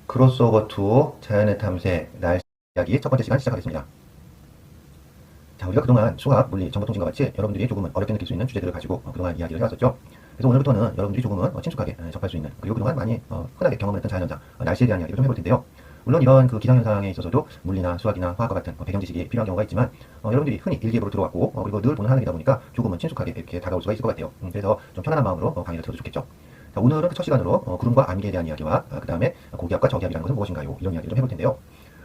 크로스오버2 자연의 탐색 날씨 이야기 첫 번째 시간 시작하겠습니다. 자, 우리가 그동안 수학, 물리, 정보통신과 같이 여러분들이 조금은 어렵게 느낄 수 있는 주제들을 가지고 그동안 이야기를 해왔었죠. 그래서 오늘부터는 여러분들이 조금은 친숙하게 접할 수 있는, 그리고 그동안 많이 흔하게 경험을 했던 자연현상, 날씨에 대한 이야기를 좀 해볼 텐데요. 물론 이런 그 기상현상에 있어서도 물리나 수학이나 화학과 같은 배경 지식이 필요한 경우가 있지만 여러분들이 흔히 일기예보로 들어왔고 그리고 늘 보는 하늘이다 보니까 조금은 친숙하게 이렇게 다가올 수가 있을 것 같아요. 그래서 좀 편안한 마음으로 강의를 들어도 좋겠죠. 자, 오늘은 그 첫 시간으로 구름과 안개에 대한 이야기와 그 다음에 고기압과 저기압이라는 것은 무엇인가요? 이런 이야기를 좀 해볼 텐데요.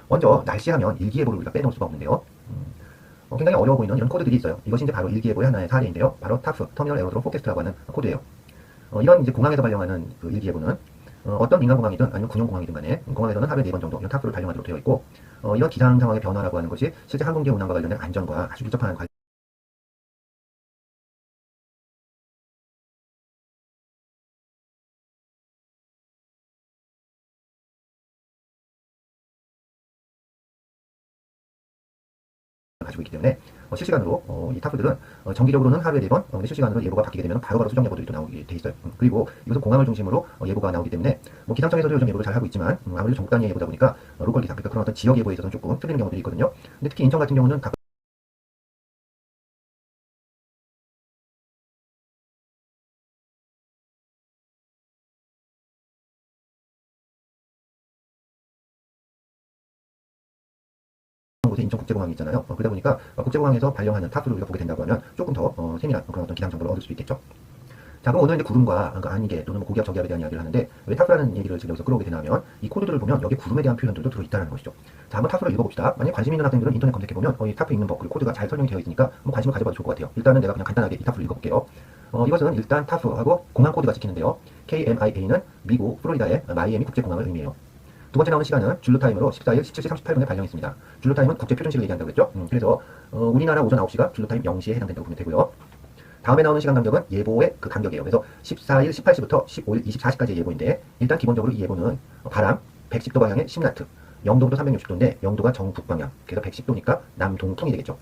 먼저 날씨하면 일기예보를 우리가 빼놓을 수가 없는데요. 굉장히 어려워 보이는 이런 코드들이 있어요. 이것이 이제 바로 일기예보의 하나의 사례인데요. 바로 타프, 터미널 에어드롭 포캐스트라고 하는 코드예요. 이런 이제 공항에서 발령하는 그 일기예보는 어떤 민간공항이든 아니면 군용공항이든 간에 공항에서는 하루에 4번 정도 이런 타프를 발령하도록 되어 있고 이런 기상 상황의 변화라고 하는 것이 실제 항공기 운항과 관련된 안전과 아주 밀접한 관련을 가지고 있기 때문에 실시간으로 이 타프들은 정기적으로는 하루에 4번, 실시간으로 예보가 바뀌게 되면 바로바로 수정 예보들이 또 나오게 돼 있어요. 그리고 이것은 공항을 중심으로 예보가 나오기 때문에 기상청에서도 요즘 예보를 잘 하고 있지만 아무래도 전국 단위 예보다 보니까 로컬 기상, 그러니까 그런 어떤 지역 예보에 있어서는 조금 틀리는 경우들이 있거든요. 근데 특히 인천 같은 경우는 곳에 인천국제공항이 있잖아요. 그러다 보니까 국제공항에서 발령하는 타프를 우리가 보게 된다고 하면 조금 더 세밀한 그런 어떤 기상 정보를 얻을 수 있겠죠. 자, 그럼 오늘 이제 구름과 안개 또는 고기압 저기압에 대한 이야기를 하는데 왜 타프라는 얘기를 지금 여기서 끌어오게 되냐면 이 코드들을 보면 여기 구름에 대한 표현들도 들어있다는 것이죠. 자, 한번 타프를 읽어봅시다. 만약 관심 있는 학생들은 인터넷 검색해보면 이 타프 읽는 법 그리고 코드가 잘 설명이 되어 있으니까 한번 관심을 가져봐도 좋을 것 같아요. 일단은 내가 그냥 간단하게 이 타프를 읽어볼게요. 이것은 일단 타프하고 공항 코드가 찍히는데요. KMIA는 미국 플로리다의 마이애미 국제공항을 의미해요. 두 번째 나오는 시간은 줄루타임으로 14일 17시 38분에 발령했습니다. 줄루타임은 국제표준시를 얘기한다고 했죠. 그래서 우리나라 오전 9시가 줄루타임 0시에 해당된다고 보면 되고요. 다음에 나오는 시간 간격은 예보의 그 간격이에요. 그래서 14일 18시부터 15일 24시까지의 예보인데 일단 기본적으로 이 예보는 바람 110도 방향의 10나트, 0도부터 360도인데 0도가 정북방향, 그래서 110도니까 남동풍이 되겠죠.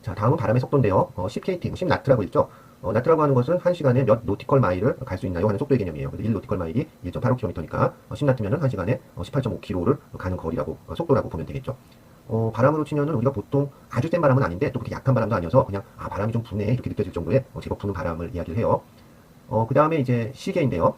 자, 다음은 바람의 속도인데요. 10kt, 10나트라고 있죠. 나트라고 하는 것은 1시간에 몇 노티컬 마일을 갈 수 있나요? 하는 속도의 개념이에요. 그래서 1노티컬 마일이 1.85km니까 10나트면은 1시간에 18.5km를 가는 거리라고, 속도라고 보면 되겠죠. 바람으로 치면은 우리가 보통 아주 센 바람은 아닌데 또 그렇게 약한 바람도 아니어서 그냥 바람이 좀 부네 이렇게 느껴질 정도의 제법 부는 바람을 이야기를 해요. 그 다음에 이제 시계인데요.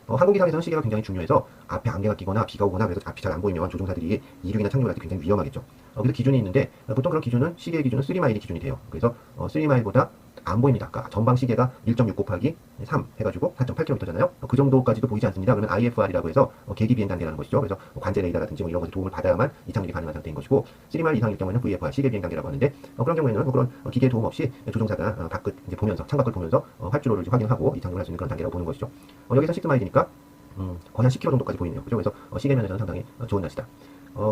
항공기상에서는 시계가 굉장히 중요해서 앞에 안개가 끼거나 비가 오거나 그래서 앞이 잘 안 보이면 조종사들이 이륙이나 착륙할 때 굉장히 위험하겠죠. 그래서 기준이 있는데 보통 그런 기준은 시계의 기준은 3마일이 기준이 돼요. 그래서 3마일보다 안 보입니다. 아까 전방 시계가 1.6 곱하기 3 해가지고 4.8km잖아요. 그 정도까지도 보이지 않습니다. 그러면 IFR이라고 해서 계기 비행 단계라는 것이죠. 그래서 관제 레이더라든지 이런 것에 도움을 받아야만 이 착륙이 가능한 상태인 것이고 3마일 이상일 경우에는 VFR 시계 비행 단계라고 하는데 그런 경우에는 그런 기계의 도움 없이 조종사가 밖을 이제 보면서 창밖을 보면서 활주로를 확인하고 이 착륙을 할 수 있는 그런 단계라고 보는 것이죠. 여기서 6마일이니까 거의 한 10km 정도까지 보이네요. 그죠? 그래서 시계 면에서는 상당히 좋은 날씨다.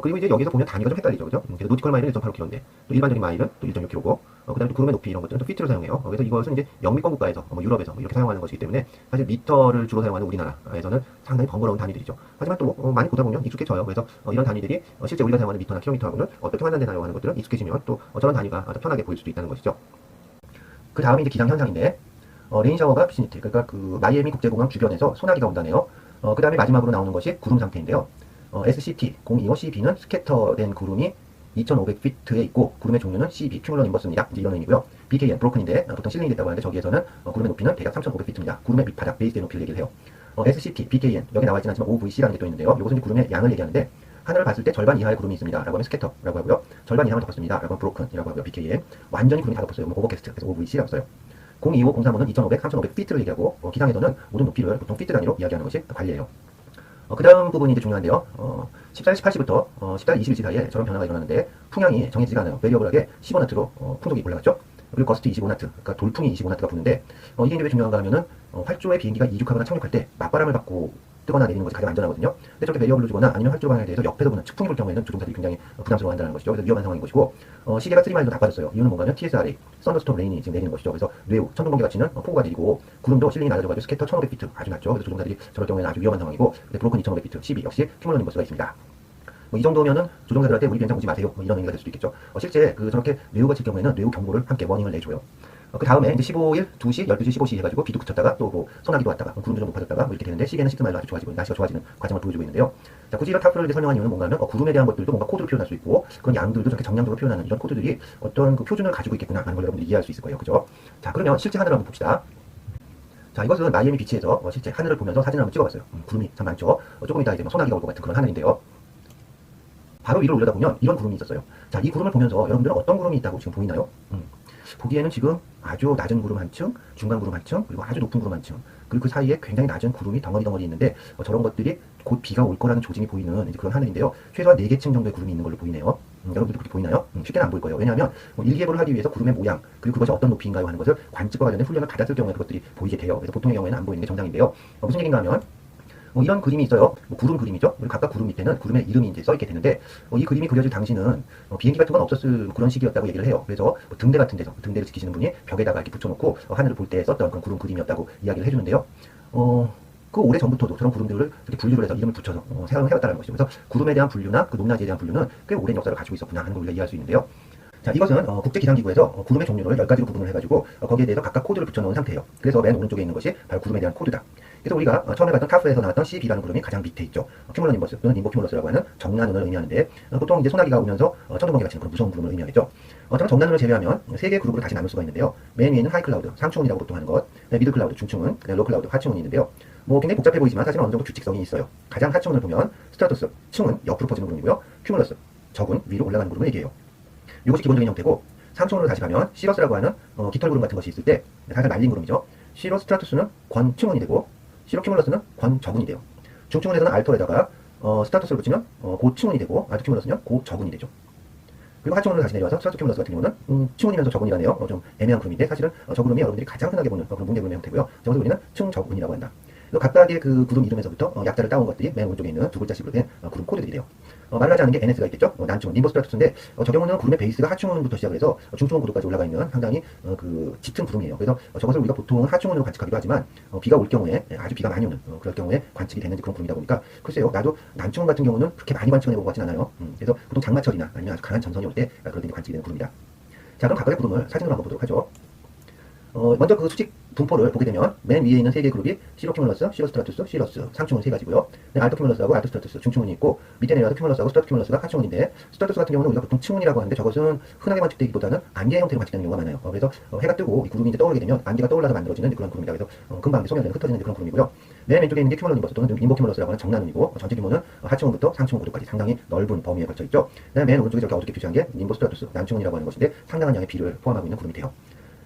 그리고 이제 여기서 보면 단위가 좀 헷갈리죠. 그죠? 그래서 노티컬 마일은 1.85km인데, 또 일반적인 마일은 또 1.6km고, 그 다음에 또 구름의 높이 이런 것들은 또 피트로 사용해요. 그래서 이것은 이제 영미권 국가에서, 유럽에서 이렇게 사용하는 것이기 때문에, 사실 미터를 주로 사용하는 우리나라에서는 상당히 번거로운 단위들이죠. 하지만 또 많이 보다 보면 익숙해져요. 그래서 이런 단위들이 실제 우리가 사용하는 미터나 킬로미터하고는 어떻게 환산되나요 하는 것들은 익숙해지면 또 저런 단위가 더 편하게 보일 수도 있다는 것이죠. 그 다음에 이제 기상현상인데, 레인샤워가 비스니트, 그러니까 그 마이애미 국제공항 주변에서 소나기가 온다네요. 그 다음에 마지막으로 나오는 것이 구름 상태인데요. SCT 025 CB는 스캐터된 구름이 2500피트에 있고 구름의 종류는 CB, 큐뮬러 인버스입니다. 이제 이런 의미고요. BKN, 브로큰인데 보통 실링이 됐다고 하는데 저기에서는 구름의 높이는 대략 3500피트입니다. 구름의 밑바닥, 베이스의 높이를 얘기를 해요. SCT, BKN, 여기 나와 있지는 않지만 OVC라는 게 또 있는데요. 이것은 이제 구름의 양을 얘기하는데 하늘을 봤을 때 절반 이하의 구름이 있습니다. 라고 하면 스캐터라고 하고요. 절반 이상을 덮었습니다. 라고 하면 브로큰이라고 하고요. BKN, 완전히 구름이 다 덮었어요. 오버캐스트, 그래서 OVC라고 써요. 025, 035는 2500, 3500피트를 얘기하고 기상에서는 모든 높이를 보통 피트 단위로 이야기하는 것이 관리예요. 그 다음 부분이 이제 중요한데요. 14일 18시부터 14일 21시 사이에 저런 변화가 일어나는데 풍향이 정해지지가 않아요. 베리어블하게 15나트로 풍속이 올라갔죠. 그리고 거스트 25나트, 그러니까 돌풍이 25나트가 부는데 이게 이제 왜 중요한가 하면은 활주로에 비행기가 이륙하거나 착륙할 때 맞바람을 받고 뜨거나 내리는 것이 가장 안전하거든요. 근데 저렇게 베리어블을 주거나 아니면 활주로 방향에 대해서 옆에서 부는 측풍이 불 경우에는 조종사들이 굉장히 부담스러워한다는 것이죠. 그래서 위험한 상황인 것이고 시계가 3마일도 나빠졌어요. 이유는 뭔가면 TSRA, 썬더스톰 레인이 지금 내리는 것이죠. 그래서 뇌우, 천둥번개가 치는 폭우가 내리고 구름도 실링이 낮아져가지고 스캐터 1500피트 아주 낮죠. 그래서 조종사들이 저럴 경우에는 아주 위험한 상황이고 근데 브로큰 2500피트, CB 역시 큐멀러 인버스가 있습니다. 이 정도면은 조종사들한테 우리 비행장 오지 마세요. 이런 의미가 될 수도 있겠죠. 실제 저렇게 뇌우가 칠 경우에는 뇌우 경보를 함께 워닝을 내줘요. 그 다음에 이제 15일, 2시, 12시, 15시 해가지고 비도 그쳤다가 또 뭐 소나기도 왔다가 구름도 좀 높아졌다가 뭐 이렇게 되는데 시계는 시즌마다 아주 좋아지고 날씨가 좋아지는 과정을 보여주고 있는데요. 자, 굳이 이런 타프를 설명한 이유는 뭔가 하면 구름에 대한 것들도 뭔가 코드로 표현할 수 있고 그런 양들도 저렇게 정량적으로 표현하는 이런 코드들이 어떤 그 표준을 가지고 있겠구나라는 걸 여러분들이 이해할 수 있을 거예요. 그죠? 자, 그러면 실제 하늘을 한번 봅시다. 자, 이것은 마이애미 비치에서 실제 하늘을 보면서 사진을 한번 찍어봤어요. 구름이 참 많죠. 조금 이따 이제 뭐 소나기가 올 것 같은 그런 하늘인데요. 바로 위로 올려다보면 이런 구름이 있었어요. 자, 이 구름을 보면서 여러분들은 어떤 구름이 있다고 지금 보이나요? 보기에는 지금 아주 낮은 구름 한 층, 중간 구름 한 층, 그리고 아주 높은 구름 한 층, 그리고 그 사이에 굉장히 낮은 구름이 덩어리 있는데 저런 것들이 곧 비가 올 거라는 조짐이 보이는 이제 그런 하늘인데요. 최소한 4개 층 정도의 구름이 있는 걸로 보이네요. 여러분들도 그렇게 보이나요? 쉽게는 안 보일 거예요. 왜냐하면 일기예보를 하기 위해서 구름의 모양, 그리고 그것이 어떤 높이인가요 하는 것을 관측과 관련된 훈련을 받았을 경우에 그것들이 보이게 돼요. 그래서 보통의 경우에는 안 보이는 게 정상인데요. 무슨 얘기인가 하면 이런 그림이 있어요. 구름 그림이죠. 그리고 각각 구름 밑에는 구름의 이름이 이제 써있게 되는데 이 그림이 그려질 당시는 비행기 같은 건 없었을 그런 시기였다고 얘기를 해요. 그래서 등대 같은 데서 등대를 지키시는 분이 벽에다가 이렇게 붙여놓고 하늘을 볼 때 썼던 그런 구름 그림이었다고 이야기를 해주는데요. 그 오래 전부터도 저런 구름들을 이렇게 분류를 해서 이름을 붙여서 사용을 해왔다는 것이죠. 그래서 구름에 대한 분류나 그 높낮이에 대한 분류는 꽤 오랜 역사를 가지고 있었구나 하는 걸 우리가 이해할 수 있는데요. 자, 이것은 국제기상기구에서 구름의 종류를 10가지로 구분을 해가지고 거기에 대해서 각각 코드를 붙여놓은 상태예요. 그래서 맨 오른쪽에 있는 것이 바로 구름에 대한 코드다. 그래서 우리가 처음에 봤던 타프에서 나왔던 CB라는 구름이 가장 밑에 있죠. 큐뮬러니mbus 또는 님보큐뮬러스라고 하는 정난운을 의미하는데 보통 이제 소나기가 오면서 천둥번개가 치는 그런 무서운 구름을 의미하겠죠. 저는 정난운을 제외하면 3개의 그룹으로 다시 나눌 수가 있는데요. 맨 위에는 하이클라우드, 상층운이라고 보통 하는 것, 미들클라우드, 중층운, 로클라우드, 하층운이 있는데요. 굉장히 복잡해 보이지만 사실은 어느 정도 규칙성이 있어요. 가장 하층운을 보면 스트라토스, 층은 옆으로 퍼지는 구름이고요. 큐뮬러스, 적은 위로 올라가는 구름을 얘기해요. 이것이 기본적인 형태고 상층으로 다시 가면 시러스라고 하는 깃털구름 같은 것이 있을 때 살짝 말린 구름이죠. 시러 스트라투스는 권층운이 되고 시러 큐뮬러스는 권적운이 돼요. 중층운에서는 알토에다가 스트라투스를 붙이면 고층운이 되고 알토 큐뮬러스는 고적운이 되죠. 그리고 하층운으로 다시 내려와서 스트라토 큐뮬러스 같은 경우는 층운이면서 적운이라네요. 좀 애매한 구름인데 사실은 저 구름이 여러분들이 가장 흔하게 보는 그런 뭉게구름의 형태고요. 저것을 우리는 층적운이라고 한다. 각각의 그 구름 이름에서부터 약자를 따온 것들이 맨 오른쪽에 있는 2글자씩으로 된 구름 코드들이 돼요. 말하지 않은 게 NS가 있겠죠. 난층운, 님보스트라투스인데 저 경우는 구름의 베이스가 하층운부터 시작을 해서 중층운 구도까지 올라가 있는 상당히 그 짙은 구름이에요. 그래서 저것을 우리가 보통 하층운으로 관측하기도 하지만 비가 올 경우에 아주 비가 많이 오는 그럴 경우에 관측이 되는 그런 구름이다 보니까 글쎄요, 나도 난층운 같은 경우는 그렇게 많이 관측해본 것 같진 않아요. 그래서 보통 장마철이나 아니면 아주 강한 전선이 올 때 그럴 때 관측이 되는 구름이다. 자, 그럼 각각의 구름을 사진으로 한번 보도록 하죠. 먼저 그 수직 분포를 보게 되면 맨 위에 있는 3개의 그룹이 시로 큐뮬러스, 시로 스트라투스, 시러스, 상층운 3가지고요. 알토 큐뮬러스하고 알토 스트라투스, 중층운이 있고 밑에 내려와서 큐뮬러스하고 스트라토 큐뮬러스가 하층운인데 스트라투스 같은 경우는 우리가 보통 층운이라고 하는데 저것은 흔하게 관측되기보다는 안개 형태로 관측되는 경우가 많아요. 그래서 해가 뜨고 이 구름이 이제 떠오르게 되면 안개가 떠올라서 만들어지는 그런 구름이다. 그래서 금방 소멸되는 흩어지는 그런 구름이고요. 맨 왼쪽에 있는 게 큐뮬러니mbus 또는 님보 큐뮬러스라고 하는 정난운이고 전체 규모는 하층운부터 상층운 구도까지 상당히 넓은 범위에 걸쳐 있죠. 그다음에 맨 오른쪽에 저렇게 어둡게 표시한 게 님보 스트라투스, 난층운이라고 하는 것인데 상당한 양의 비를 포함하고 있는 구름이 돼요.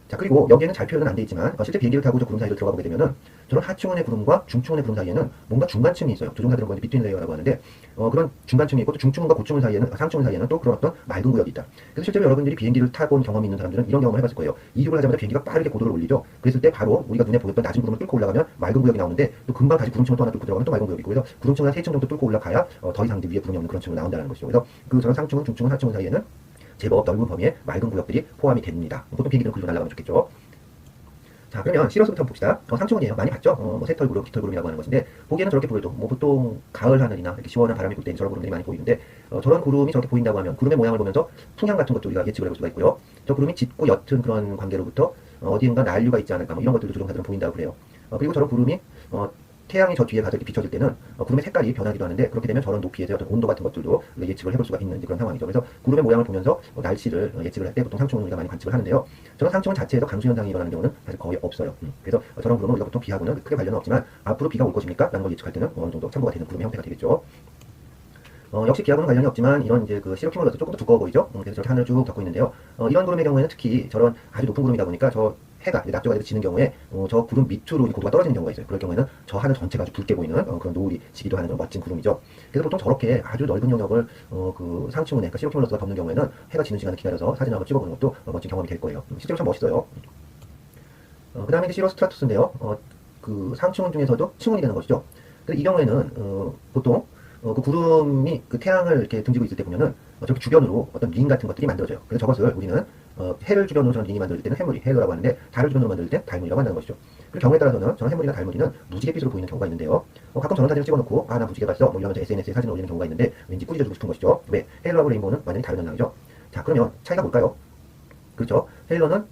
자, 그리고 여기에는 잘 표현은 안 돼 있지만 실제 비행기를 타고 저 구름 사이로 들어가 보게 되면은 저런 하층운의 구름과 중층운의 구름 사이에는 뭔가 중간층이 있어요. 조종사들은 거기 비트윈 레이어라고 하는데 그런 중간층이 있고 또 중층운과 고층운 사이에는 상층운 사이에는 또 그런 어떤 맑은 구역이 있다. 그래서 실제로 여러분들이 비행기를 타본 경험이 있는 사람들은 이런 경험을 해봤을 거예요. 이륙을 하자마자 비행기가 빠르게 고도를 올리죠. 그랬을 때 바로 우리가 눈에 보였던 낮은 구름을 뚫고 올라가면 맑은 구역이 나오는데 또 금방 다시 구름층을 또 하나 뚫고 들어가면 또 맑은 구역이 있고 그래서 구름층을 한 3층 정도 뚫고 올라가야 더 이상 위에 구름이 없는 그런 층으로 나온다는 것이죠. 그래서 그 저런 상층운, 중층운, 하층운 사이에는 제법 넓은 범위에 맑은 구역들이 포함이 됩니다. 보통 비행기들은 그리로 날아가면 좋겠죠. 자, 그러면 시러스부터 한번 봅시다. 상층운이에요. 많이 봤죠? 새털구름, 깃털구름이라고 하는 것인데 보기에는 저렇게 보여도 보통 가을 하늘이나 이렇게 시원한 바람이 불 때 저런 구름들이 많이 보이는데 저런 구름이 저렇게 보인다고 하면 구름의 모양을 보면서 풍향 같은 것도 우리가 예측을 해볼 수가 있고요. 저 구름이 짙고 옅은 그런 관계로부터 어디인가 난류가 있지 않을까 이런 것들도 조종사들은 보인다고 그래요. 그리고 저런 구름이 태양이 저 뒤에 가서 이렇게 비춰질 때는 구름의 색깔이 변하기도 하는데 그렇게 되면 저런 높이에서 어떤 온도 같은 것들도 예측을 해볼 수가 있는 그런 상황이죠. 그래서 구름의 모양을 보면서 날씨를 예측을 할 때 보통 상층운을 우리가 많이 관측을 하는데요. 저런 상층운 자체에서 강수현상이 일어나는 경우는 사실 거의 없어요. 그래서 저런 구름은 우리가 보통 비하고는 크게 관련은 없지만 앞으로 비가 올 것입니까? 라는 걸 예측할 때는 어느 정도 참고가 되는 구름의 형태가 되겠죠. 역시 비하고는 관련이 없지만 이런 이제 그 시로 큐뮬러스 조금 더 두꺼워 보이죠? 그래서 저렇게 하늘을 쭉 덮고 있는데요. 이런 구름의 경우에는 특히 저런 아주 높은 구름이다 보니까 저 해가 낙조가 지는 경우에 저 구름 밑으로 고도가 떨어지는 경우가 있어요. 그럴 경우에는 저 하늘 전체가 아주 붉게 보이는 그런 노을이 지기도 하는 그런 멋진 구름이죠. 그래서 보통 저렇게 아주 넓은 영역을 그 상층운에 그러니까 시로 큐뮬러스가 덮는 경우에는 해가 지는 시간을 기다려서 사진 한번 찍어보는 것도 멋진 경험이 될 거예요. 실제로 참 멋있어요. 그 다음에 시로 스트라투스인데요. 그 상층운 중에서도 층운이 되는 것이죠. 그래서 이 경우에는 보통 그 구름이 그 태양을 이렇게 등지고 있을 때 보면은 저기 주변으로 어떤 링 같은 것들이 만들어져요. 그래서 저것을 우리는 해를 주변으로 저는 링이 만들 때는 해물이, 해로라고 하는데 달을 주변으로 만들 때 달물이라고 한다는 것이죠. 그리고 경우에 따라서는 저는 해물이나 달물이는 무지갯빛으로 보이는 경우가 있는데요. 가끔 저런 사진을 찍어놓고 나 무지개 봤어 뭐 이러면서 SNS에 사진을 올리는 경우가 있는데 왠지 꾸짖어주고 싶은 것이죠. 왜? 헤일러하고 레인보우는 완전히 다른 현상이죠. 자, 그러면 차이가 뭘까요? 그렇죠. 헤일러는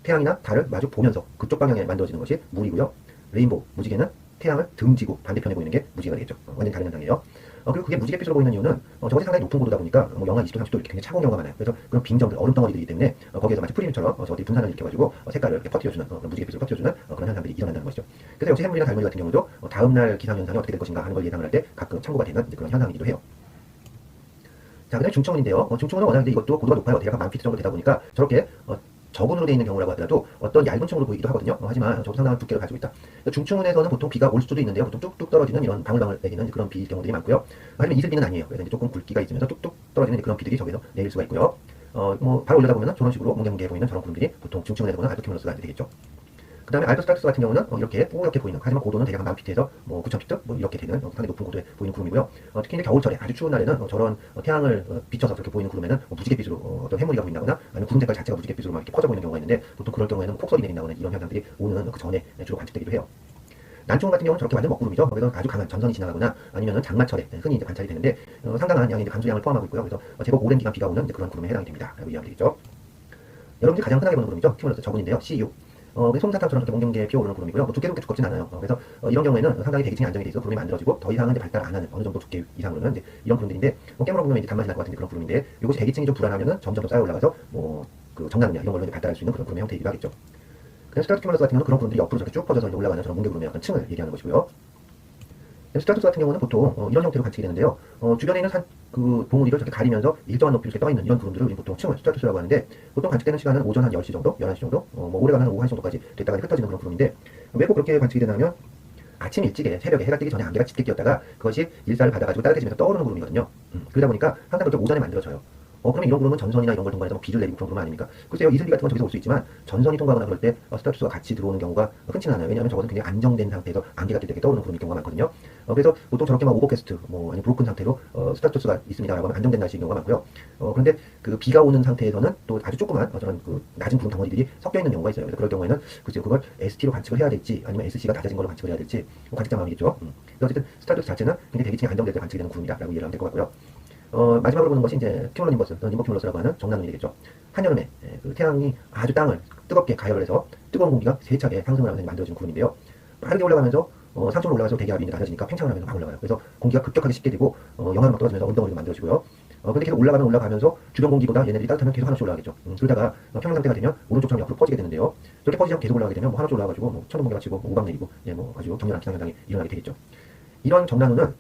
태양이나 달을 마주 보면서 그쪽 방향에 만들어지는 것이 물이고요. 레인보우, 무지개는 태양을 등지고 반대편에 보이는 게 무지개가 되겠죠. 완전히 다른 현상이에요. 그리고 그게 무지갯빛으로 보이는 이유는 저것이 상당히 높은 고도다 보니까 영하 20도, 30도 이렇게 굉장히 차가운 경우가 많아요. 그래서 그런 빙점들, 얼음 덩어리들이기 때문에 거기에서 마치 프리즘처럼 저것들이 분산을 일으켜가지고 색깔을 이렇게 퍼뜨려주는, 무지갯빛으로 퍼뜨려주는 그런 현상들이 일어난다는 것이죠. 그래서 역시 샘물이나 달무리 같은 경우도 다음날 기상현상이 어떻게 될 것인가 하는 걸 예상을 할 때 가끔 참고가 되는 그런 현상이기도 해요. 자, 그 다음에 중추문인데요. 중추문은 워낙 이것도 고도가 높아요. 대략 1000피트 정도 되다 보니까 저렇게 저군으로 되어 있는 경우라고 하더라도 어떤 얇은 층으로 보이기도 하거든요. 하지만 저도 상당한 두께를 가지고 있다. 중층원에서는 보통 비가 올 수도 있는데요. 보통 뚝뚝 떨어지는 이런 방울방울 내리는 그런 비일 경우들이 많고요. 하지만 이슬비는 아니에요. 그래서 이제 조금 굵기가 있으면서 뚝뚝 떨어지는 그런 비들이 저기서 내릴 수가 있고요. 바로 올려다 보면은 저런 식으로 뭉게뭉게 보이는 저런 구름들이 보통 중층원에서 보는 알토큐뮬러스가 되겠죠. 그 다음에 알토스타투스 같은 경우는 이렇게 뿌옇게 보이는, 하지만 고도는 대략 10,000피트에서 9,000피트 이렇게 되는 상당히 높은 고도에 보이는 구름이고요. 특히 이제 겨울철에 아주 추운 날에는 저런 태양을 비춰서 그렇게 보이는 구름에는 무지갯빛으로 어떤 해무리가 보인다거나 아니면 구름 색깔 자체가 무지갯빛으로 막 이렇게 퍼져 보이는 경우가 있는데 보통 그럴 경우에는 폭설이 내린다거나 이런 현상들이 오는 그 전에 주로 관측되기도 해요. 난충 같은 경우는 저렇게 완전 먹구름이죠. 그래서 아주 강한 전선이 지나가거나 아니면은 장마철에 흔히 이제 관찰이 되는데 상당한 양의 강수량을 포함하고 있고요. 그래서 제법 오랜 기간 비가 오는 그런 구름에 해당이 됩니다. 라고 이해하면 되겠죠. 여러분들이 가장 흔하게 보는 구름이죠. 큐뮬러스 저군인데요. CU. 솜사탕처럼 이렇게 몽경게 피어오르는 구름이고요. 두께도 두껍진 않아요. 그래서 이런 경우에는 상당히 대기층이 안정이 돼 있어 구름이 만들어지고 더 이상은 이제 발달 안 하는 어느 정도 두께 이상으로는 이제 이런 구름들인데 깨물어 보면 이제 단맛이 날 것 같은 그런 구름인데 이것이 대기층이 좀 불안하면은 점점 더 쌓여 올라가서 그 정나느냐 이런 걸로 이제 발달할 수 있는 그런 구름의 형태이기도 하겠죠. 그래서 스트라토큐뮬러스 같은 경우는 그런 구름들이 옆으로 저렇게 쭉 퍼져서 이제 올라가는 저런 몽게구름의 어떤 층을 얘기하는 것이고요. 스트라토스 같은 경우는 보통 이런 형태로 관측이 되는데요. 주변에 있는 그 봉우리를 저렇게 가리면서 일정한 높이로 이렇게 떠있는 이런 구름들을 우리 보통 층을 스트라토스라고 하는데 보통 관측되는 시간은 오전 한 10시 정도, 11시 정도, 오래 가면 오후 1시 정도까지 됐다가 흩어지는 그런 구름인데 왜 꼭 그렇게 관측이 되냐면 아침 일찍에 새벽에 해가 뜨기 전에 안개가 짙게 끼었다가 그것이 일사를 받아가지고 따뜻해지면서 떠오르는 구름이거든요. 그러다 보니까 항상 그렇게 오전에 만들어져요. 그러면 이런 구름은 전선이나 이런 걸 통과해서 비를 내리고 그런 구름 아닙니까? 글쎄요, 이슬비 같은 건 저기서 올 수 있지만 전선이 통과하거나 그럴 때 스트라토스가 같이 들어오는 경우가 흔치는 않아요. 왜냐하면 저것은 굉장히 안정된 상태에서 안개가 뜰 때 떠오르는 구름일 경우가 많거든요. 그래서 보통 저렇게 막 오버캐스트, 아니 브로큰 상태로 스트라토스가 있습니다라고 하면 안정된 날씨인 경우가 많고요. 그런데 그 비가 오는 상태에서는 또 아주 조그만 저런 그 낮은 구름 덩어리들이 섞여 있는 경우가 있어요. 그래서 그럴 경우에는 글쎄요, 그걸 ST로 관측을 해야 될지 아니면 SC가 낮아진 걸로 관측을 해야 될지 관측자 마음이겠죠. 그래서 어쨌든 스트라토스 자체는 굉장히 대기층이 안정될 때 관측이 되는 구름이다라고 이해를 하면 될 것 같고요. 마지막으로 보는 것이 이제 큐뮬러니mbus, 님버큐뮬러스라고 하는 정난운이 되겠죠. 한여름에 그 태양이 아주 땅을 뜨겁게 가열을 해서 뜨거운 공기가 세차게 상승을 하면서 만들어진 구름인데요. 빠르게 올라가면서 상층으로 올라가서 대기압이 낮아지니까 팽창을 하면서 막 올라가요. 그래서 공기가 급격하게 식게 되고 영하로 막 떨어지면서 얼음덩어리가 만들어지고요. 근데 계속 올라가면서 주변 공기보다 얘네들이 따뜻하면 계속 하나씩 올라가겠죠. 그러다가 평형 상태가 되면 오른쪽처럼 옆으로 퍼지게 되는데요. 저렇게 퍼지지 않고 계속 올라가게 되면 하나씩 올라가가지고 천둥번개가 치고 우박 내리고 아주 격렬한 기상 현상이 일어나게 되겠죠. 이런 정난운은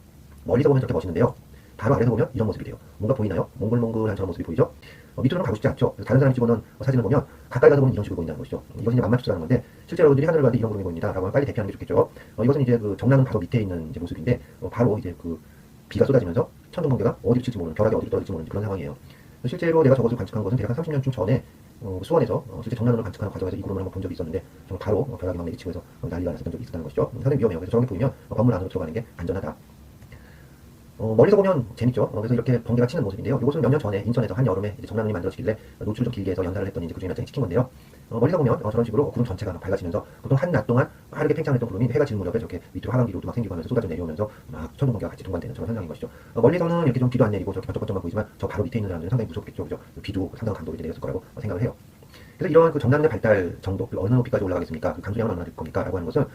멀리서 보면 저렇게 멋있는데요. 바로 아래서 보면 이런 모습이 돼요. 뭔가 보이나요? 몽글몽글한 저런 모습이 보이죠? 밑으로는 가고 싶지 않죠. 다른 사람이 찍어놓은 사진을 보면 가까이 가서 보면 이런 식으로 보인다는 것이죠. 이것은 이제 만만추스라는 건데 실제로 여러분들이 하늘을 봤는데 이런 구름이 보입니다. 라고 하면 빨리 대피하는 게 좋겠죠. 이것은 이제 그 정난운 바로 밑에 있는 이제 모습인데 바로 이제 그 비가 쏟아지면서 천둥번개가 어디로 칠지 모르는 벼락이 어디로 떨어질지 모르는 그런 상황이에요. 실제로 내가 저것을 관측한 것은 대략 한 30년쯤 전에 수원에서 실제 정난운을 관측하는 과정에서 이 구름을 한번 본 적이 있었는데 정말 바로 벼락이 막 내리치고 해서 난리가 났었던 적이 있었다는 것이죠. 상당히 위험해요. 그래서 저런 게 보이면 건물 안으로 들어가는 게 안전하다. 멀리서 보면 재밌죠. 그래서 이렇게 번개가 치는 모습인데요. 이것은 몇 년 전에 인천에서 한여름에 이제 정난운이 만들어지길래 노출 좀 길게 해서 연사를 했더니 이제 그중에 몇 장이 찍힌 건데요. 멀리서 보면 저런 식으로 구름 전체가 막 밝아지면서 보통 한 낮 동안 빠르게 팽창했던 구름이 해가 지는 무렵에 저렇게 밑으로 하강기로도 막 생기고 하면서 쏟아져 내려오면서 막 천둥번개가 같이 동반되는 저런 현상인 것이죠. 멀리서는 이렇게 좀 비도 안 내리고 저렇게 번쩍번쩍만 보이지만 저 바로 밑에 있는 사람들은 상당히 무섭겠죠. 그죠? 비도 상당한 강도로 이제 내렸을 거라고 생각을 해요. 그래서 이런 그 정난운의 발달 정도, 어느 높이까지 올라가겠습니까? 그 강수량은 얼마나 될 겁니까? 라고 하는 것은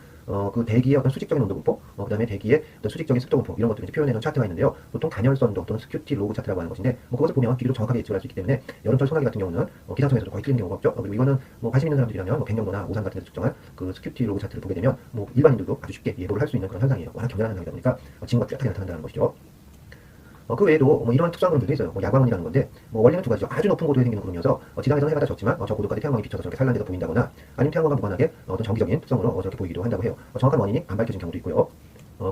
그 대기의 어떤 수직적인 온도 분포, 그 다음에 대기의 어떤 수직적인 습도 분포 이런 것들을 이제 표현해놓은 차트가 있는데요. 보통 단열선도 또는 스큐티 로그 차트라고 하는 것인데 그것을 보면 비교적 정확하게 예측을 할 수 있기 때문에 여름철 소나기 같은 경우는 기상청에서도 거의 틀리는 경우가 없죠. 그리고 이거는 관심 있는 사람들이라면 백령도나 오산 같은 데서 측정한 그 스큐티 로그 차트를 보게 되면 일반인들도 아주 쉽게 예보를 할 수 있는 그런 현상이에요. 워낙 격렬한 현상이다 보니까 징후가 뚜렷하게 나타난다는 것이죠. 그 외에도 이런 특수한 구름들도 있어요. 야광운이라는 건데 원리는 두 가지죠. 아주 높은 고도에 생기는 구름이어서 지상에서는 해가 다 졌지만 저 고도까지 태양광이 비쳐서 저렇게 산란돼서 보인다거나 아니면 태양광과 무관하게 어떤 정기적인 특성으로 저렇게 보이기도 한다고 해요. 정확한 원인이 안 밝혀진 경우도 있고요.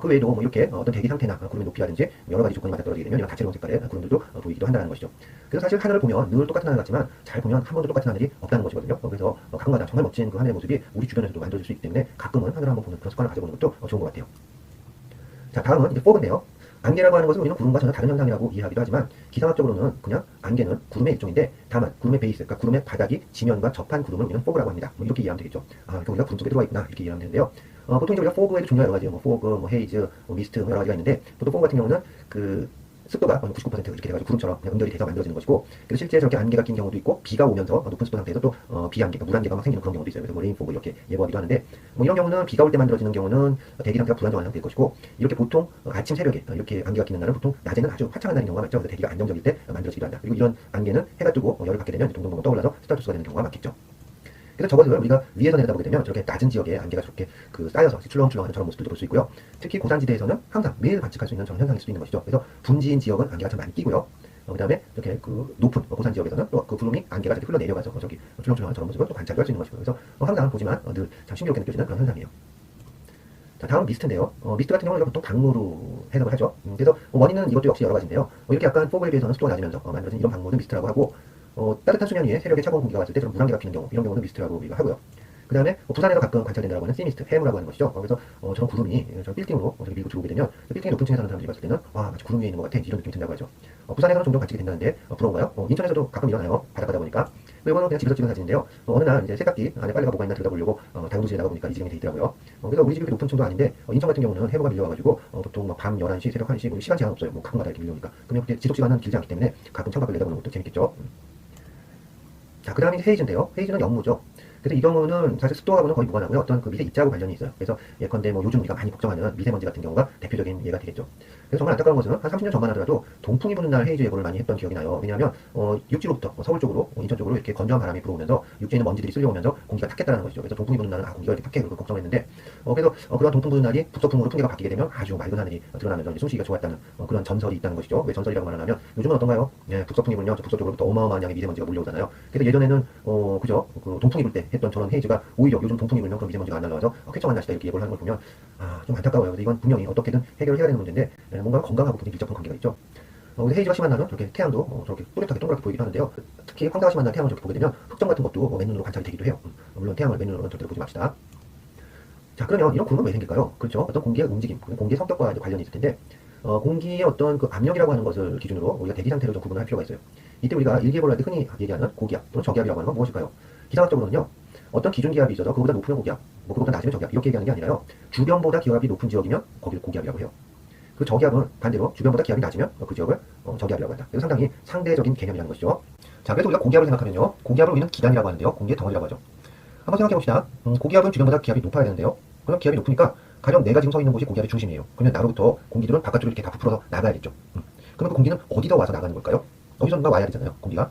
그 외에도 이렇게 어떤 대기 상태나 구름의 높이라든지 여러 가지 조건이 맞아떨어지게 되면 이런 다채로운 색깔의 구름들도 보이기도 한다는 것이죠. 그래서 사실 하늘을 보면 늘 똑같은 하늘 같지만 잘 보면 한 번도 똑같은 하늘이 없다는 것이거든요. 그래서 가끔가다 정말 멋진 그 하늘의 모습이 우리 주변에서도 만들어질 수 있기 때문에 가끔은 하늘을 한번 보는 그런 습관을 가져보는 것도 좋은 것 같아요. 자, 다음은 이제 fog인데요. 안개라고 하는 것은 우리는 구름과 전혀 다른 현상이라고 이해하기도 하지만 기상학적으로는 그냥 안개는 구름의 일종인데 다만 구름의 베이스, 그러니까 구름의 바닥이 지면과 접한 구름을 우리는 fog라고 합니다. 이렇게 이해하면 되겠죠. 그러니까 우리가 구름 속에 들어와 있구나 이렇게 이해하면 되는데요. 보통 이제 우리가 fog에도 종류가 여러 가지예요. fog, haze, mist 여러 가지가 있는데 보통 fog 같은 경우는 그 습도가 99% 이렇게 돼가지고 구름처럼 그냥 응결이 돼서 만들어지는 것이고, 그래서 실제 저렇게 안개가 낀 경우도 있고, 비가 오면서 높은 습도 상태에서 또 비안개, 물안개가 막 생기는 그런 경우도 있어요. 그래서 뭐 레인포그 이렇게 예보하기도 하는데, 뭐 이런 경우는 비가 올 때 만들어지는 경우는 대기 상태가 불안정한 상태일 것이고, 이렇게 보통 아침 새벽에 이렇게 안개가 끼는 날은 보통 낮에는 아주 화창한 날인 경우가 많죠. 그래서 대기가 안정적일 때 만들어지기도 한다. 그리고 이런 안개는 해가 뜨고 열을 받게 되면 동동동 떠올라서 스타투스가 되는 경우가 많겠죠. 그래서 저것을 우리가 위에서 내려다보게 되면 저렇게 낮은 지역에 안개가 저렇게 쌓여서 출렁출렁하는 저런 모습들도 볼 수 있고요. 특히 고산지대에서는 항상 매일 관측할 수 있는 저런 현상일 수 있는 것이죠. 그래서 분지인 지역은 안개가 참 많이 끼고요. 그 다음에 이렇게 그 높은 고산 지역에서는 또 그 구름이 안개가 이렇게 흘러내려가서 저기 출렁출렁한 저런 모습을 또 관찰할 수 있는 것이고요. 그래서 항상 보지만 늘 참 신기하게 느껴지는 그런 현상이에요. 자, 다음은 미스트인데요. 미스트 같은 경우는 우리가 보통 방무로 해석을 하죠. 그래서 원인은 이것도 역시 여러 가지인데요. 이렇게 약간 포그에 비해서는 습도가 낮으면서 만들어진 이런 방물은 미스트라고 하고, 따뜻한 수면 위에 새벽에 차가운 공기가 왔을 때 좀 물안개가 피는 경우, 이런 경우는 미스트라고 우리가 하고요. 그 다음에 부산에서 가끔 관찰된다고 하는 씨미스트, 해무라고 하는 것이죠. 그래서 저런 구름이 저런 빌딩으로 저렇게 밀고 들어오게 되면 빌딩의 높은 층에 사는 사람들이 봤을 때는 와, 마치 구름 위에 있는 것 같아, 이런 느낌이 든다고 하죠. 부산에서는 종종 관측이 된다는데 부러운가요? 인천에서도 가끔 일어나요. 바닷가다 보니까. 이거는 그냥 집에서 찍은 사진인데요. 어느 날 이제 세탁기 안에 빨래가 뭐가 있나 들여다보려고 다용도실에 나가보니까 이 지경이 돼 있더라고요. 그래서 우리 집이 높은 층도 아닌데 인천 같은 경우는 해무가 밀려와가지고 보통 막 밤 11시, 새벽 1시, 뭐 시간 제한 없어요. 뭐 가끔마다 이렇게 밀려오니까. 그러면 그게 지속 시간은 길지 않기 때문에 가끔 창밖을 내다보는 것도 재밌겠죠. 자, 그 다음에 헤이즈인데요. 헤이즈는 연무죠. 그래서 이 경우는 사실 습도하고는 거의 무관하고요. 어떤 그 미세 입자하고 관련이 있어요. 그래서 예컨대 뭐 요즘 우리가 많이 걱정하는 미세먼지 같은 경우가 대표적인 예가 되겠죠. 그래서 정말 안타까운 것은 한 30년 전만 하더라도 동풍이 부는 날 헤이즈 예보를 많이 했던 기억이 나요. 왜냐하면 육지로부터 서울 쪽으로 인천 쪽으로 이렇게 건조한 바람이 불어오면서 육지에 있는 먼지들이 쓸려오면서 공기가 탔겠다는 것이죠. 그래서 동풍이 부는 날은 공기가 이렇게 탁해 그렇게 걱정했는데 그래서 그런 동풍 부는 날이 북서풍으로 풍계가 바뀌게 되면 아주 맑은 하늘이 드러나면서 이제 숨쉬기가 좋았다는 그런 전설이 있다는 것이죠. 왜 전설이라고 말하냐면 요즘은 어떤가요? 예, 북서풍이 불면 북서쪽으로부터 어마어마한 양의 미세먼지가 몰려오잖아요. 그래서 예전에는 그죠? 그 동풍이 불 때 했던 저런 헤이즈가 오히려 요즘 동풍이 불면 그런 미세먼지가 안 날라와서 쾌청한 날씨다 이렇게 예보를 하는 걸 보면 좀 안타까워요. 그래서 이건 분명히 어떻게든 해결을 해야 되는 문제인데 뭔가 건강하고 굉장히 밀접한 관계가 있죠. 근데 헤이즈가 심한 날은 저렇게 태양도 저렇게 또렷하게 동그랗게 보이기도 하는데요. 특히 황사가 심한 날 태양을 저렇게 보게 되면 흑점 같은 것도 맨눈으로 관찰이 되기도 해요. 물론 태양을 맨눈으로는 절대로 보지 맙시다. 자, 그러면 이런 구름은 왜 생길까요? 그렇죠? 어떤 공기의 움직임, 공기의 성격과 관련이 있을 텐데 공기의 어떤 그 압력이라고 하는 것을 기준으로 우리가 대기 상태를 좀 구분을 할 필요가 있어요. 이때 우리가 일기예보를 할 때 흔히 얘기하는 고기압 또는 저기압이라고 하는 건 무엇일까요? 기상학적으로는요, 어떤 기준 기압이 있어서 그보다 높으면 고기압, 뭐 그보다 낮으면 저기압 이렇게 얘기하는 게 아니라요. 주변보다 기압이 높은 지역이면 거기를 고기압이라고 해요. 그 저기압은 반대로 주변보다 기압이 낮으면 그 지역을 저기압이라고 한다. 그래서 상당히 상대적인 개념이라는 것이죠. 자, 그래서 우리가 고기압을 생각하면요, 고기압을 우리는 기단이라고 하는데요, 공기의 덩어리라고 하죠. 한번 생각해 봅시다. 고기압은 주변보다 기압이 높아야 되는데요. 그럼 기압이 높으니까 가령 내가 지금 서 있는 곳이 고기압의 중심이에요. 그러면 나로부터 공기들은 바깥으로 이렇게 다 부풀어서 나가야겠죠. 그럼 그 공기는 어디다 와서 나가는 걸까요? 어디선가 와야 되잖아요, 공기가.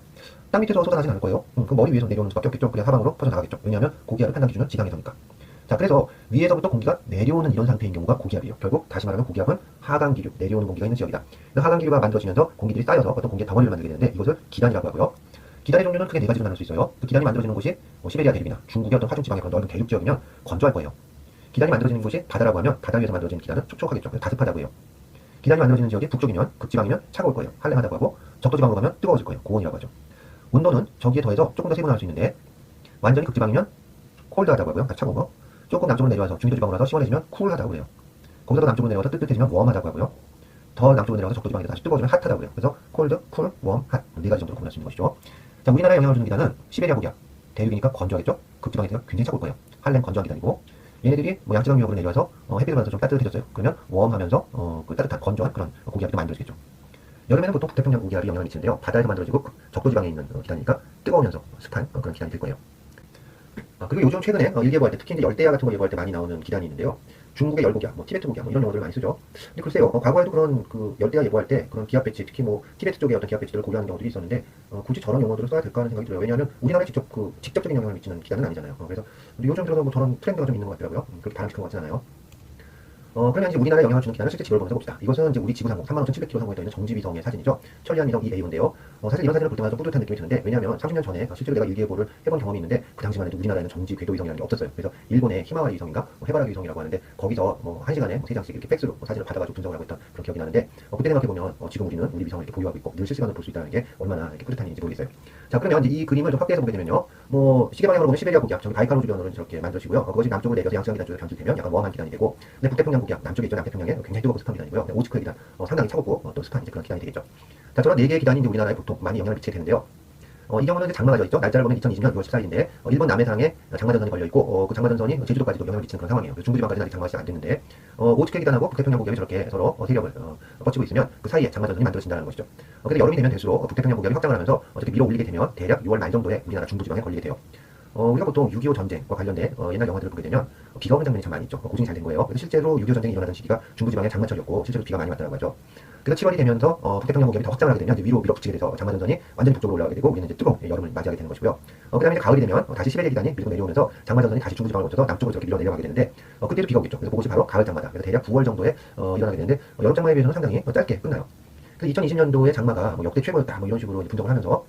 땅 밑에서 쏟아나진 않을 거예요. 그 머리 위에서 내려오는 수밖에 없겠죠. 그래야 하방으로 퍼져나가겠죠. 왜냐하면 고기압의 판단 기준은 지상에서니까. 자, 그래서 위에서부터 공기가 내려오는 이런 상태인 경우가 고기압이에요. 결국 다시 말하면 고기압은 하강기류, 내려오는 공기가 있는 지역이다. 하강기류가 만들어지면서 공기들이 쌓여서 어떤 공기의 덩어리를 만들게 되는데 이것을 기단이라고 하고요. 기단의 종류는 크게 네 가지로 나눌 수 있어요. 그 기단이 만들어지는 곳이 시베리아 대륙이나 중국의 어떤 화중지방의 그런 넓은 대륙 지역이면 건조할 거예요. 기단이 만들어지는 곳이 바다라고 하면 바다 위에서 만들어지는 기단은 촉촉하겠죠. 다습하다고 해요. 기단이 만들어지는 지역이 북쪽이면 극지방이면 차가울 거예요. 한랭하다고 하고 적도지방으로 가면 뜨거워질 거예요. 고온이라고 하죠. 온도는 저기에 더해서 조금 더 세분화할 수 있는데 완전히 극지방이면 콜드하다고 하고요. 차가운 거. 조금 남쪽으로 내려와서 중위도 지방으로 가서 시원해지면 쿨하다고 그래요. 거기서 더 남쪽으로 내려와서 뜨뜻해지면 웜하다고 하고요. 더 남쪽으로 내려와서 적도지방에서 다시 뜨거워지면 핫하다고 해요. 그래서 콜드, 쿨, 웜, 핫. 네 가지 정도로 구분할 수 있는 것이죠. 자, 우리나라에 영향을 주는 기단은 시베리아 고기압. 대륙이니까 건조하겠죠. 극지방에서 굉장히 차가울 거예요. 한랭 건조한 기단이고 얘네들이 뭐 양지방 유역으로 내려와서 햇빛을 받아서 좀 따뜻해졌어요. 그러면 웜하면서 그 따뜻한 건조한 그런 고기압이 또 만들어지겠죠. 여름에는 보통 북태평양 고기압이 영향을 미치는데요. 바다에서 만들어지고 적도지방에 있는 기단이니까 뜨거우면서 습한 그런 기단이 될 거예요. 그리고 요즘 최근에 일기예보할 때 특히 이제 열대야 같은 거 예보할 때 많이 나오는 기단이 있는데요. 중국의 열고기압, 뭐 티베트 고기압 뭐 이런 용어들을 많이 쓰죠. 근데 글쎄요, 과거에도 그런 그 열대야 예보할 때 그런 기압 배치, 특히 뭐 티베트 쪽의 어떤 기압 배치들을 고려하는 경우들이 있었는데 굳이 저런 용어들을 써야 될까 하는 생각이 들어요. 왜냐하면 우리나라에 직접적인 영향을 미치는 기단은 아니잖아요. 그래서 요즘 들어서 뭐 저런 트렌드가 좀 있는 것 같더라고요. 그렇게 바람직한 것 같진 않아요. 그러면 이제 우리나라에 영향을 주는 기단을 실제 지도를 보면서 봅시다. 이것은 이제 우리 지구 상공 35,700km 상공에 떠 있는 정지위성의 사진이죠. 천리안 위성 EAO인데요. 사실 이런 사진을 볼 때마다 좀 뿌듯한 느낌이 드는데 왜냐하면 30년 전에 실제로 내가 일기예보를 해본 경험이 있는데 그 당시만 해도 우리나라에는 정지 궤도 위성이라는 게 없었어요. 그래서 일본의 히마와리 위성인가 해바라기 위성이라고 하는데 거기서 뭐 1시간에 3장씩 이렇게 팩스로 사진을 받아가지고 분석을 하고 있던 그런 기억이 나는데 그때 생각해보면 지금 우리는 우리 위성을 이렇게 보유하고 있고 늘 실시간으로 볼 수 있다는 게 얼마나 이렇게 뿌듯한 일인지 모르겠어요. 자, 그러면 이제 이 그림을 좀 확대해서 보게 되면요. 뭐 시계 방향으로 보면 시베리아 고기압, 저기 바이칼로 주변으로 이렇게 만들어지고요. 그것이 남쪽으로 내려서 양시간 기단 쪽으로 변질되면 약간 웜한 기단이 되고 근데 북태평양 고기압, 남쪽에 있죠. 남태평양에 굉장히 뜨겁고 습한 기단이고요. 오츠크의 기단, 상당히 차갑고 또 습한 이제 그런 기단이 되겠죠. 자, 저런 4개의 기단이 이제 우리나라에 보통 많이 영향을 미치게 되는데요. 이 경우는 장마가 져 있죠. 날짜를 보면 2020년 6월 14일인데 일본 남해상에 장마전선이 걸려 있고 그 장마전선이 제주도까지도 영향을 미치는 그런 상황이에요. 중부지방까지는 아직 장마가 시작 안 됐는데 오츠케 기단하고 북태평양 고기압이 저렇게 서로 세력을 뻗치고 있으면 그 사이에 장마전선이 만들어진다는 것이죠. 그래서 여름이 되면 될수록 북태평양 고기압이 확장을 하면서 어떻게 밀어 올리게 되면 대략 6월 말 정도에 우리나라 중부지방에 걸리게 돼요. 우리가 보통 6.25 전쟁과 관련된 옛날 영화들을 보게 되면 비가 오는 장면이 참 많이 있죠. 고증이 잘 된 거예요. 그래서 실제로 6.25 전쟁이 일어나던 시기가 중부지방의 장마철이었고 실제로 비가 많이 왔다고 하죠. 그래서 7월이 되면서 북태평양 고기압이 더 확장을 하게 되면 위로 밀어붙이게 돼서 장마전선이 완전히 북쪽으로 올라가게 되고 우리는 이제 뜨거운 여름을 맞이하게 되는 것이고요. 그 다음에 이제 가을이 되면 다시 시베리아 기단이 밀고 내려오면서 장마전선이 다시 중부지방을 거쳐서 남쪽으로 저렇게 밀어 내려가게 되는데 그때도 비가 오겠죠. 그래서 그것이 바로 가을 장마다. 그래서 대략 9월 정도에 일어나게 되는데 여름 장마에 비해서는 상당히 짧게 끝나요. 그래서 2020년도의 장마가 역대 최고였다 이런 식으로 분석을 하면서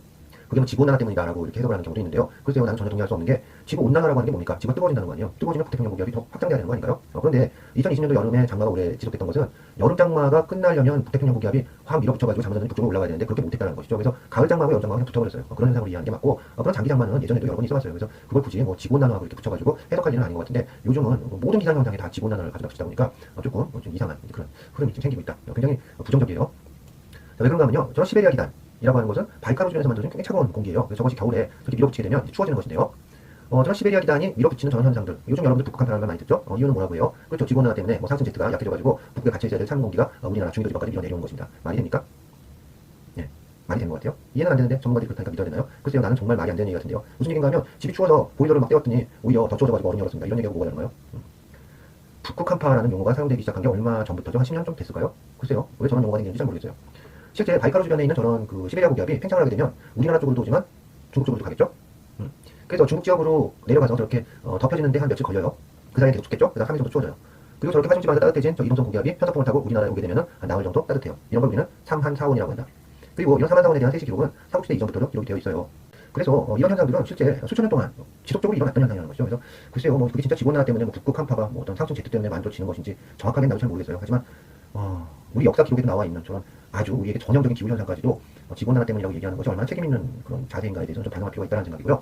그게 뭐 지구온난화 때문이다라고 이렇게 해석을 하는 경우도 있는데요. 글쎄요, 나는 전혀 동의할 수 없는 게 지구온난화라고 하는 게 뭡니까? 지구가 뜨거워진다는 거 아니에요? 뜨거워지면 북태평양 고기압이 더 확장돼야 되는 거 아닌가요? 그런데 2020년도 여름에 장마가 오래 지속됐던 것은 여름 장마가 끝나려면 북태평양 고기압이 확 밀어붙여가지고 장마전선이 북쪽으로 올라가야 되는데 그렇게 못했다는 것이죠. 그래서 가을 장마하고 여름 장마가 그냥 붙어버렸어요. 그런 현상으로 이해하는 게 맞고 그런 장기 장마는 예전에도 여러 번 있어봤어요. 그래서 그걸 굳이 뭐 지구온난화하고 이렇게 붙여가지고 해석할 일은 아닌 것 같은데 요즘은 모든 기상 현상에 다 지구온난화를 가져다 붙이다 보니까 조금 좀 이상한 그런 흐름이 좀 생기고 있다. 굉장히 부정적이에요. 자, 왜 그런가 하면요. 저는 시베리아 기단 이라고 하는 것은 바이카로 주변에서 만들어진 굉장히 차가운 공기예요. 그래서 저것이 겨울에 저렇게 밀어붙이게 되면 추워지는 것인데요. 저는 시베리아 기단이 밀어붙이는 저런 현상들. 요즘 여러분들 북극한 바람을 많이 듣죠? 이유는 뭐라고 해요? 그렇죠. 지구온난화 때문에 뭐 상승 제트가 약해져가지고 북극에 갇혀 있어야 될 찬 공기가 우리나라 중위도 지방까지 밀어 내려온 것입니다. 말이 됩니까? 예, 말이 되는 것 같아요. 이해는 안 되는데 전문가들이 그렇다니까 믿어야 되나요? 글쎄요, 나는 정말 말이 안 되는 얘기 같은데요. 무슨 얘기인가 하면 집이 추워서 보일러를 막 떼었더니 오히려 더 추워져가지고 얼음이 얼었습니다. 이런 얘기가 뭐가 되는 거예요? 북극 한파라는 용어가 사용되기 시작한 게 얼마 전부터죠? 한 10년 좀 됐을까요? 글쎄요, 왜 저런 용어가 생겼는지 잘 모르겠어요. 실제 바이카로 주변에 있는 저런 그 시베리아 고기압이 팽창을 하게 되면 우리나라 쪽으로도 오지만 중국 쪽으로도 가겠죠. 그래서 중국 지역으로 내려가서 저렇게 덮여지는데 한 며칠 걸려요. 그 사이에 계속 춥겠죠. 그다음 3일 정도 추워져요. 그리고 저렇게 화중 지방에서 따뜻해진 저 이동성 고기압이 편서풍을 타고 우리나라에 오게 되면은 한 나흘 정도 따뜻해요. 이런 걸 우리는 삼한사원이라고 한다. 그리고 이런 삼한사원에 대한 세시 기록은 삼국시대 이전부터도 기록이 되어 있어요. 그래서 이런 현상들은 실제 수천 년 동안 지속적으로 일어났던 현상이라는 것이죠. 그래서 글쎄요, 뭐 그게 진짜 지구온난화 때문에 뭐 북극 한파가 뭐 어떤 상승 제트 때문에 만들어지는 것인지 정확하게 나도 잘 모르겠어요. 하지만 우리 역사 기록에도 나와 있는 저런 아주 우리에게 전형적인 기후 현상까지도 지구온난화 때문이라고 얘기하는 것이 얼마나 책임 있는 그런 자세인가에 대해서는 좀 반성할 필요가 있다는 생각이고요.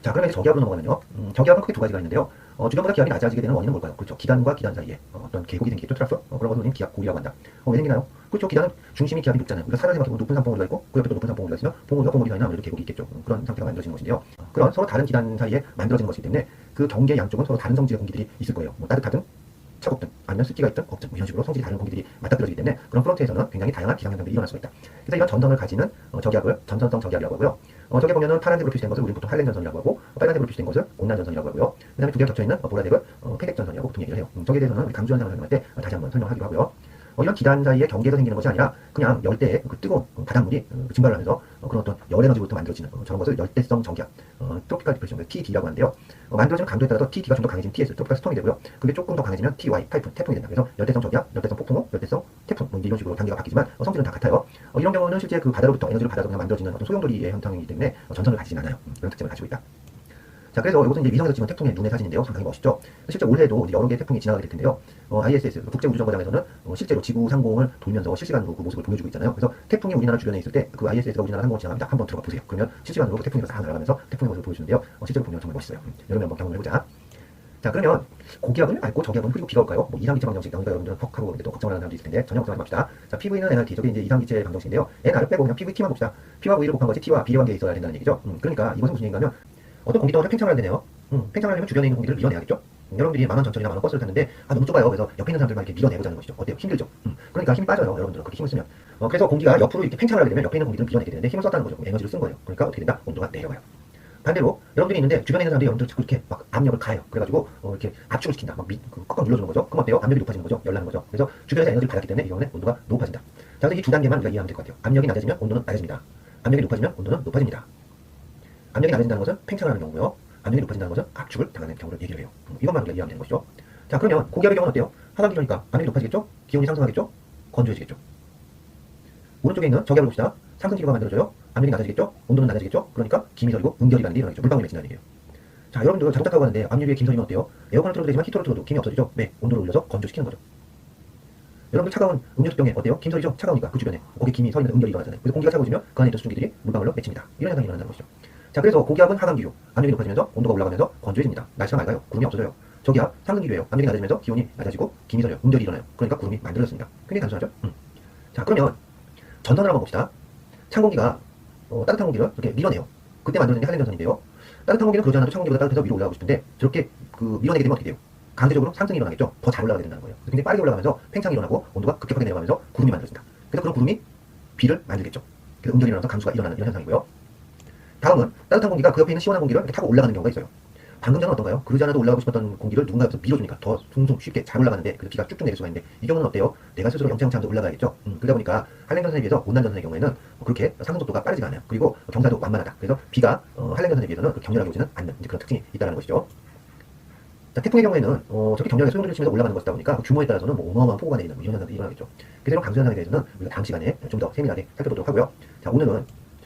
자, 그러면 이제 저기압으로 넘어가면요. 저기압은 크게 두 가지가 있는데요. 주변보다 기압이 낮아지게 되는 원인은 뭘까요? 그렇죠. 기단과 기단 사이에 어떤 계곡이 생기겠죠. 트라스? 그런 것을 우리는 기압 고리라고 한다. 왜 생기나요? 그렇죠. 기단은 중심이 기압이 높잖아요. 우리가 산을 생각해보면 높은 산봉우리가 있고 그 옆에 또 높은 산봉우리가 있으면 봉우리와 봉우리 사이는 아무래도 계곡이 있겠죠. 그런 상태가 만들어지는 것인데요. 그런 서로 다른 기단 사이에 만들어지는 것이기 때문에 그 경계 양쪽은 서로 다른 성질의 공기들이 있을 거예요. 뭐 따뜻하든 차갑든 아니면 습기가 있든 없든 뭐 이런 식으로 성질이 다른 공기들이 맞닥뜨려지기 때문에 그런 프론트에서는 굉장히 다양한 기상 현상들이 일어날 수가 있다. 그래서 이런 전선을 가지는 저기압을 전선성 저기압이라고 하고요. 저기 보면은 파란색으로 표시된 것을 우리 보통 한랭 전선이라고 하고 빨간색으로 표시된 것을 온난 전선이라고 하고요. 그다음에 두 개가 겹쳐 있는 보라색을 폐색 전선이라고 보통 얘기를 해요. 저기에 대해서는 우리 강주 현상을 설명할 때 다시 한번 설명하기로 하고요. 이런 기단 사이의 경계에서 생기는 것이 아니라 그냥 열대의 그 뜨거운 바닷물이 증발을 하면서 그런 어떤 열 에너지부터 만들어지는 저런 것을 열대성 저기압, 트로피컬 디프레션, TD라고 하는데요. 만들어지는 강도에 따라서 TD가 좀 더 강해지면 TS, 트로피컬 스톰이 되고요. 그게 조금 더 강해지면 TY, 타이푼, 태풍이 된다. 그래서 열대성 저기압, 열대성 폭풍우, 열대성 태풍 뭐 이런 식으로 단계가 바뀌지만 성질은 다 같아요. 이런 경우는 실제 그 바다로부터 에너지를 받아서 그냥 만들어지는 어떤 소용돌이의 현상이기 때문에 전선을 가지진 않아요. 그런 특징을 가지고 있다. 자, 그래서 이것은 이제 위성에서 찍은 태풍의 눈의 사진인데요. 상당히 멋있죠. 실제 올해도 여러 개의 태풍이 지나가게 될 텐데요. ISS 국제우주정거장에서는 실제로 지구 상공을 돌면서 실시간으로 그 모습을 보여주고 있잖아요. 그래서 태풍이 우리나라 주변에 있을 때 그 ISS가 우리나라 상공을 지나갑니다. 한번 들어가 보세요. 그러면 실시간으로 그 태풍이 싹 날아가면서 태풍의 모습을 보여주는데요. 실제로 보면 정말 멋있어요. 여름에 한번 경험을 해보자. 자, 그러면 고기압을 앓고 저기압은 흐리고 비가 올까요? 뭐 이상기체 방정식 나오니까 여러분들은 퍽 하고 또 걱정을 하는 사람도 있을 텐데 전혀 걱정하지 맙시다. 자, PV는 NRT, 저게 이제 이상기체 방정식인데요. NR을 빼고 그냥 PV T만 봅시다. P와 V를 곱한 것이 T와 B의 관계에 있어야 된다는 얘기죠. 그러니까 이것은 무슨 얘기인가 하면 어떤 공기 덩어리가 팽창을 하게 되네요. 팽창을 하려면 주변에 있는 공기를 밀어내야겠죠. 여러분들이 만원 전철이나 만원 버스를 탔는데 너무 좁아요. 그래서 옆에 있는 사람들만 이렇게 밀어내보자는 것이죠. 어때요? 힘들죠. 그러니까 힘이 빠져요. 여러분들은 그렇게 힘을 쓰면. 그래서 공기가 옆으로 이렇게 팽창을 하게 되면 옆에 있는 공기들을 밀어내게 되는데 힘을 썼다는 거죠. 에너지를 쓴 거예요. 그러니까 어떻게 된다? 온도가 내려가요. 반대로 여러분들이 있는데 주변에 있는 사람들이 여러분들 자꾸 이렇게 막 압력을 가해요. 그래가지고 이렇게 압축을 시킨다. 막 꽉꽉 눌러주는 거죠. 그럼 어때요? 압력이 높아지는 거죠. 열나는 거죠. 그래서 주변에서 에너지를 받았기 때문에 이 경우는 온도가 높아진다. 자, 그래서 이 두 단계만 우리가 이해하면 될 것 같아요. 압력이 낮아지면 온도는 낮아집니다. 압력이 높아지면 온도는 높아집니다. 압력이 낮아진다는 것은 팽창을 하는 경우고요. 압력이 높아진다는 것은 압축을 당하는 경우를 얘기를 해요. 이것만 우리가 이해하면 되는 것이죠. 자, 그러면 고기압의 경우는 어때요? 하반기니까 압력이 높아지겠죠? 기온이 상승하겠죠? 건조해지겠죠? 오른쪽에 있는 저기압을 봅시다. 상승기류가 만들어져요. 압력이 낮아지겠죠? 온도는 낮아지겠죠? 그러니까 김이 서리고 응결이라는 게 일어나겠죠. 물방울이 맺힌다는 얘기예요. 자, 여러분들 자동차 타고 가는데 압력 위에 김 서리면 어때요? 에어컨을 틀어도 되지만 히터를 틀어도 김이 없어지죠? 네, 온도를 올려서 건조시키는 거죠. 여러분들 차가운 음료수병에 어때요? 김 서리죠? 차가우니까 그 주변에 거기 김이 서리는 응결이 일어나잖아요. 그래서 공기가 차가워지면 그 안에 있던 수증기들이 물방울로 맺힙니다. 이런 현상이 일어난다는 것이죠. 자, 그래서 고기압은 하강기류, 압력이 높아지면서 온도가 올라가면서 건조해집니다. 날씨가 맑아요. 구름이 없어져요. 저기압 상승기류예요. 압력이 낮아지면서 기온이 낮아지고 김이 서려요. 응결이 일어나요. 그러니까 구름이 만들어졌습니다. 굉장히 단순하죠? 자, 그러면 전선을 한번 봅시다. 찬 공기가 따뜻한 공기를 이렇게 밀어내요. 그때 만들어진 게 한랭전선인데요. 따뜻한 공기는 그러지 않아도 차가운 공기보다 따뜻해서 위로 올라가고 싶은데 저렇게 밀어내게 되면 어떻게 돼요? 강제적으로 상승이 일어나겠죠. 더 잘 올라가게 된다는 거예요. 굉장히 빠르게 올라가면서 팽창이 일어나고 온도가 급격하게 내려가면서 구름이 만들어진다. 그래서 그런 구름이 비를 만들겠죠. 그래서 음절이 일어나서 강수가 일어나는 이런 현상이고요. 다음은 따뜻한 공기가 그 옆에 있는 시원한 공기를 이렇게 타고 올라가는 경우가 있어요. 방금 전은 어떤가요? 그러지 않아도 올라가고 싶었던 공기를 누군가 옆에서 밀어주니까 더 숭숭 쉽게 잘 올라가는데 그래서 비가 쭉쭉 내릴 수가 있는데 이 경우는 어때요? 내가 스스로 영차영차 하면서 올라가야겠죠. 그러다 보니까 한랭전선에 비해서 온난전선의 경우에는 그렇게 상승 속도가 빠르지가 않아요. 그리고 경사도 완만하다. 그래서 비가 한랭전선에 비해서는 격렬하게 오지는 않는 그런 특징이 있다는 것이죠. 자, 태풍의 경우에는 저렇게 격렬하게 소용돌이를 치면서 올라가는 것이다 보니까 그 규모에 따라서는 뭐 어마어마한 폭우가 내리는 이런 현상들이 일어나겠죠. 그래서 이런 강수 현상에 대해서는 우리가 다음 시간에 좀 더 세밀하게 살펴보도록 하고요. 자, 오늘은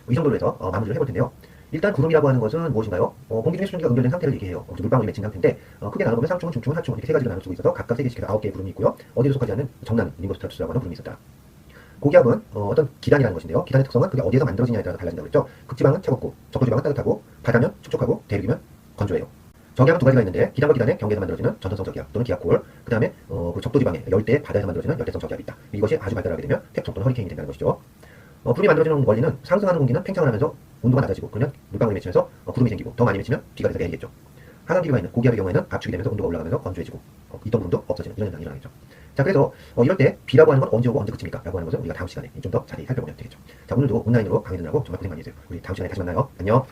이 정도로 해서 마무리를 해볼 텐데요. 일단 구름이라고 하는 것은 무엇인가요? 공기 중에 수증기가 응결된 상태를 얘기해요. 물방울이 맺힌 상태인데 크게 나눠보면 상충은, 중충은, 하충은 이렇게 세 가지로 나눌 수 있어서 각각 3개씩 해서 9개의 구름이 있고요. 어디로 속하지 않는 정난 림보스트라투스라고 하는 구름이 있었다. 고기압은 어떤 기단이라는 것인데요. 기단의 특성은 그게 어디에서 만들어지냐에 따라서 달라진다고 했죠. 극지방은 차갑고 적도지방은 따뜻하고 바다면 촉촉하고 대륙이면 건조해요. 저기압은 두 가지가 있는데 기단과 기단의 경계에서 만들어지는 전선성 저기압 또는 기압골, 그 다음에 그 적도지방의 열대 바다에서 만들어지는 열대성 저기압이 있다. 이것이 아주 발달하게 되면 태풍 또는 허리케인이 된다는 것이죠. 구름이 만들어지는 원리는 상승하는 공기는 팽창을 하면서 온도가 낮아지고 그러면 물방울이 맺히면서 구름이 생기고 더 많이 맺히면 비가 돼서 내리겠죠. 하강기류가 있는 고기압의 경우에는 압축이 되면서 온도가 올라가면서 건조해지고 있던 구름도 없어지는 이런 현상이 일어나겠죠. 자, 그래서 이럴 때 비라고 하는 건 언제 오고 언제 그칩니까? 라고 하는 것을 우리가 다음 시간에 좀 더 자세히 살펴보면 되겠죠. 자, 오늘도 온라인으로 강의 듣느라고 정말 고생 많이 했어요. 우리 다음 시간에 다시 만나요. 안녕.